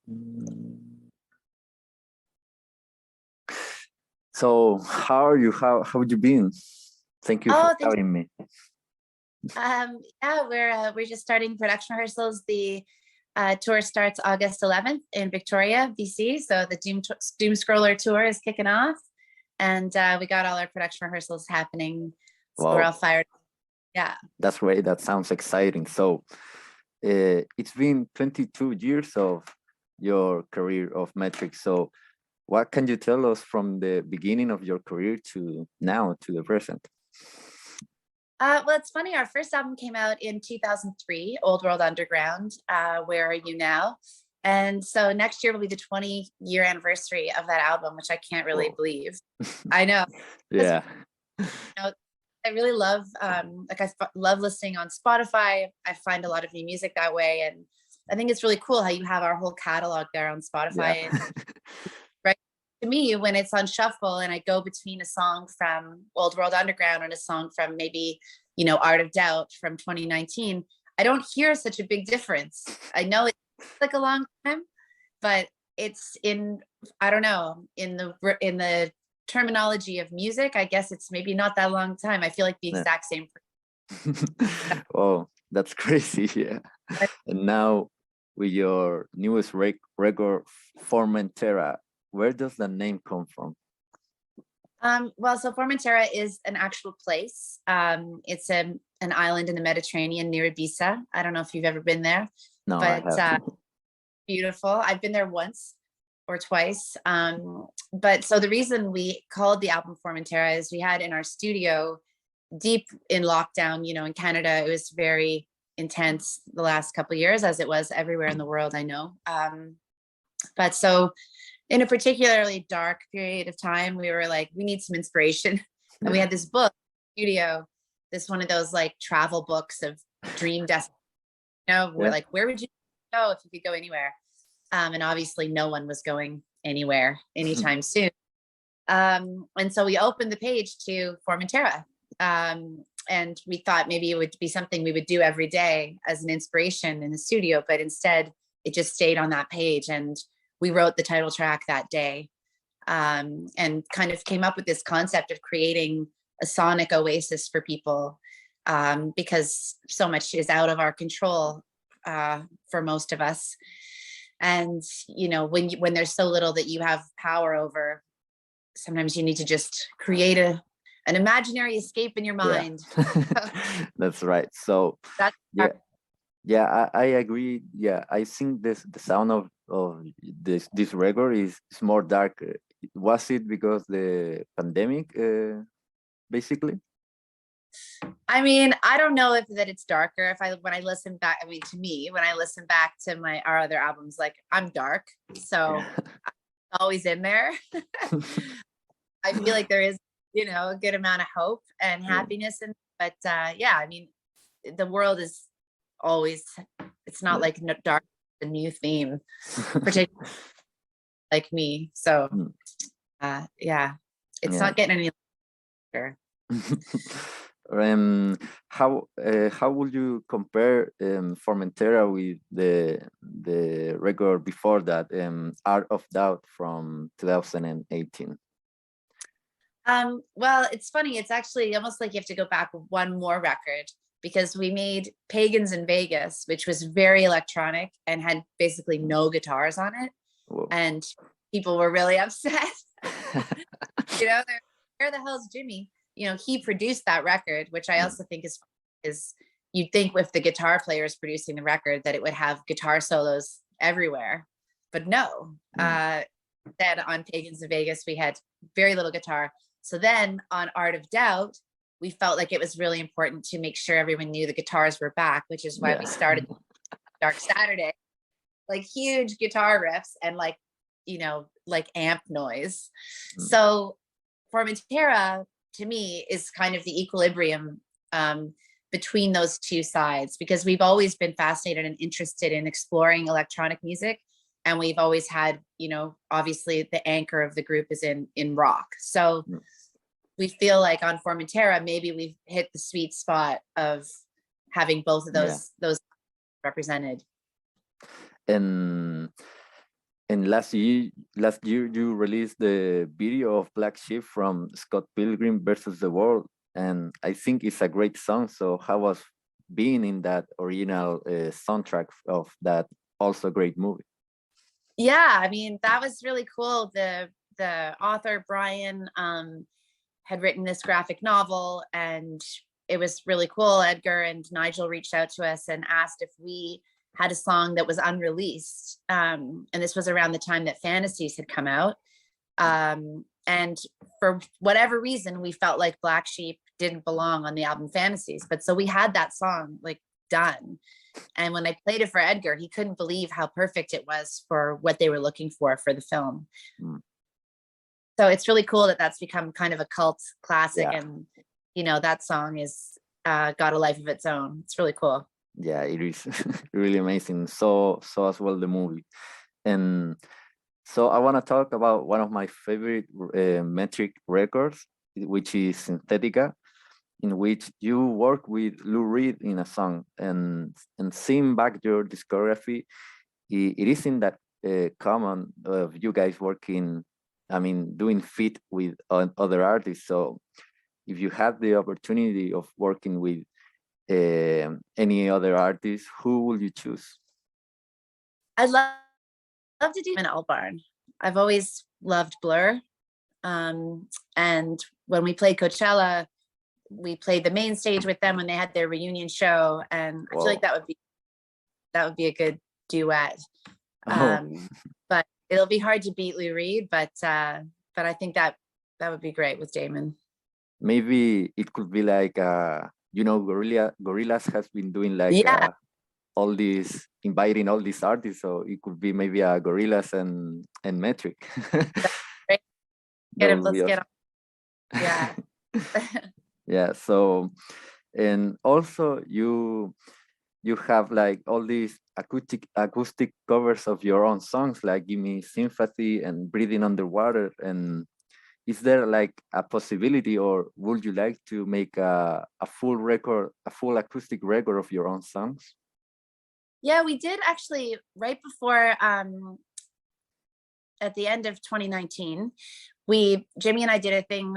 Mm. So how are you? How have you been? Thank you for Oh, thanks. having me. Yeah, we're just starting production rehearsals. The tour starts August 11th in Victoria, BC. So the Doom Scroller tour is kicking off, and we got all our production rehearsals happening. So we're Wow, all fired. Yeah. that's great. That sounds exciting. So it's been 22 years of your career of Metric. So what can you tell us from the beginning of your career to now, to the present? Well, it's funny. Our first album came out in 2003, Old World Underground. Where Are You Now? And so next year will be the 20-year anniversary of that album, which I can't really Whoa. believe. I know. Yeah. You know, I really love love listening on Spotify. I find a lot of new music that way, and I think it's really cool how you have our whole catalog there on Yeah. Spotify. And right to me, when it's on shuffle and I go between a song from Old World Underground and a song from maybe Art of Doubt from 2019, I don't hear such a big difference. I know it's like a long time, but it's in, I don't know, in the terminology of music, I guess it's maybe not that long time. I feel like the Yeah. exact same. Oh, that's crazy. Yeah. And now with your newest record, Formentera, where does the name come from? Well, so Formentera is an actual place. It's an island in the Mediterranean near Ibiza. I don't know if you've ever been there, No, I but have. beautiful. I've been there once or twice. But so the reason we called the album Formentera is we had in our studio, deep in lockdown, in Canada, it was very intense the last couple of years, as it was everywhere in the world, I know. But so in a particularly dark period of time, we were like, we need some inspiration. And we had this book, studio, this one of those like travel books of dream destinations. We're like, where would you go if you could go anywhere? And obviously no one was going anywhere anytime soon. And so we opened the page to Formentera. And we thought maybe it would be something we would do every day as an inspiration in the studio, but instead it just stayed on that page. And we wrote the title track that day, and kind of came up with this concept of creating a sonic oasis for people, because so much is out of our control for most of us. And when there's so little that you have power over, sometimes you need to just create an imaginary escape in your mind. Yeah. That's right. So That's yeah, I agree. Yeah, I think the sound of this record is more dark. Was it because the pandemic, basically? I mean, I don't know if that it's darker. When I listen back, I mean, to me, when I listen back to our other albums, like I'm dark, so I'm always in there. I feel like there is, a good amount of hope and happiness, but yeah, I mean, the world is always, it's not like dark, a new theme, particularly like me. So yeah, it's not getting any better. How would you compare Formentera with the record before that, Art of Doubt from 2018? Well, it's funny. It's actually almost like you have to go back one more record, because we made Pagans in Vegas, which was very electronic and had basically no guitars on it. Whoa. And people were really upset. Where the hell's Jimmy? He produced that record, which I also think is you'd think if the guitar player is producing the record that it would have guitar solos everywhere, but no. Then on Pagans in Vegas, we had very little guitar. So then on Art of Doubt, we felt like it was really important to make sure everyone knew the guitars were back, which is why we started Dark Saturday, like huge guitar riffs and like amp noise. So Formentera to me is kind of the equilibrium between those two sides, because we've always been fascinated and interested in exploring electronic music. And we've always had, obviously the anchor of the group is in rock. So we feel like on Formentera, maybe we've hit the sweet spot of having both of those represented. And And last year you released the video of Black Sheep from Scott Pilgrim versus the World, and I think it's a great song. So how was being in that original soundtrack of that also great movie? Yeah, I mean, that was really cool. The author Brian had written this graphic novel, and it was really cool. Edgar and Nigel reached out to us and asked if we had a song that was unreleased. And this was around the time that Fantasies had come out. And for whatever reason, we felt like Black Sheep didn't belong on the album Fantasies. But so we had that song like done. And when I played it for Edgar, he couldn't believe how perfect it was for what they were looking for the film. Mm. So it's really cool that that's become kind of a cult classic. Yeah. And, you know, that song is got a life of its own. It's really cool. Yeah, it is really amazing. So as well the movie. And so I want to talk about one of my favorite Metric records, which is Synthetica, in which you work with Lou Reed in a song. And seeing back your discography, it isn't that common of you guys working, I mean, doing feat with other artists. So if you had the opportunity of working with any other artist, who will you choose? I'd love to do an Albarn. I've always loved Blur. And when we played Coachella, we played the main stage with them when they had their reunion show. And I feel like that would be a good duet. But it'll be hard to beat Lou Reed, but I think that would be great with Damon. Maybe it could be like you know, Gorillaz has been doing like all these, inviting all these artists, so it could be maybe a Gorillaz and Metric. Let's get on. Yeah. Yeah. So, and also you have like all these acoustic covers of your own songs, like Give Me Sympathy and Breathing Underwater. And is there like a possibility, or would you like to make a full acoustic record of your own songs? Yeah, we did actually right before at the end of 2019, Jimmy and I did a thing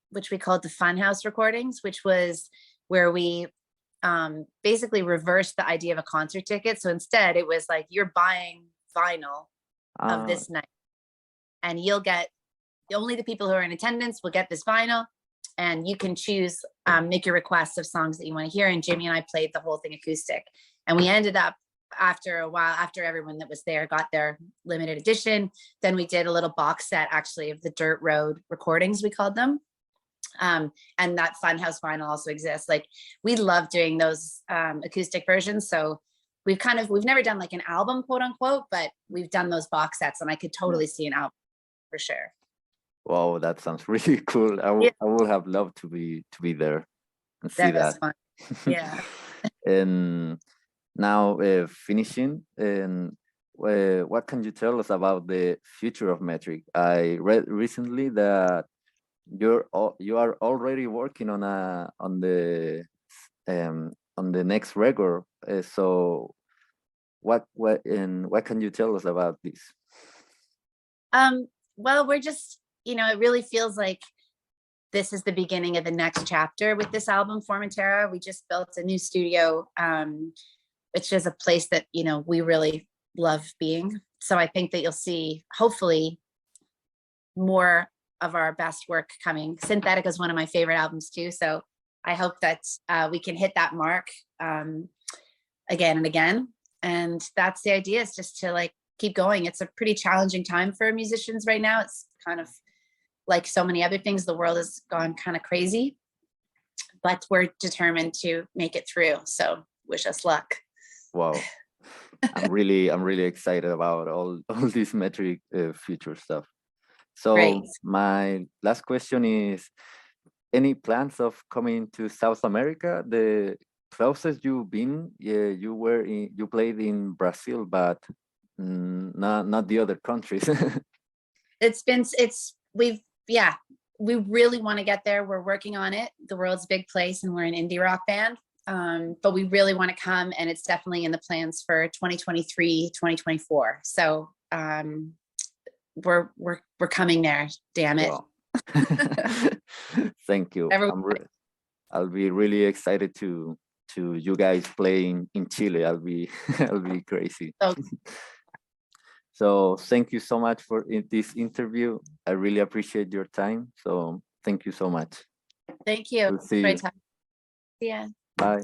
which we called the Funhouse recordings, which was where we basically reversed the idea of a concert ticket. So instead it was like, you're buying vinyl of this night, and you'll get only the people who are in attendance will get this vinyl, and you can choose, make your requests of songs that you want to hear. And Jimmy and I played the whole thing acoustic, and we ended up, after a while, after everyone that was there got their limited edition, then we did a little box set actually of the Dirt Road recordings, we called them. And that Funhouse vinyl also exists. Like, we love doing those acoustic versions. So we've never done like an album, quote unquote, but we've done those box sets, and I could totally see an album for sure. Wow, that sounds really cool. I will have loved to be there and see that. Fun. Yeah. And now finishing, and what can you tell us about the future of Metric? I read recently that you are already working on the next record. So what can you tell us about this? Well, we're just, it really feels like this is the beginning of the next chapter with this album, Formentera. We just built a new studio, which is a place that, we really love being. So I think that you'll see, hopefully, more of our best work coming. Synthetica is one of my favorite albums too. So I hope that we can hit that mark again and again. And that's the idea, is just to like keep going. It's a pretty challenging time for musicians right now. It's kind of like so many other things, the world has gone kind of crazy, but we're determined to make it through. So wish us luck. Wow. I'm really excited about all this Metric future stuff. So Great. My last question is, any plans of coming to South America? The closest you've been, you played in Brazil, but not the other countries. We really want to get there. We're working on it. The world's a big place, and we're an indie rock band. But we really want to come, and it's definitely in the plans for 2023, 2024. So we're coming there. Damn it. Wow. Thank you. Everyone- I'll be really excited to you guys playing in Chile. I'll be I'll be crazy. So- So thank you so much for this interview. I really appreciate your time. So thank you so much. Thank you. We'll see Great you. time. Yeah. Bye.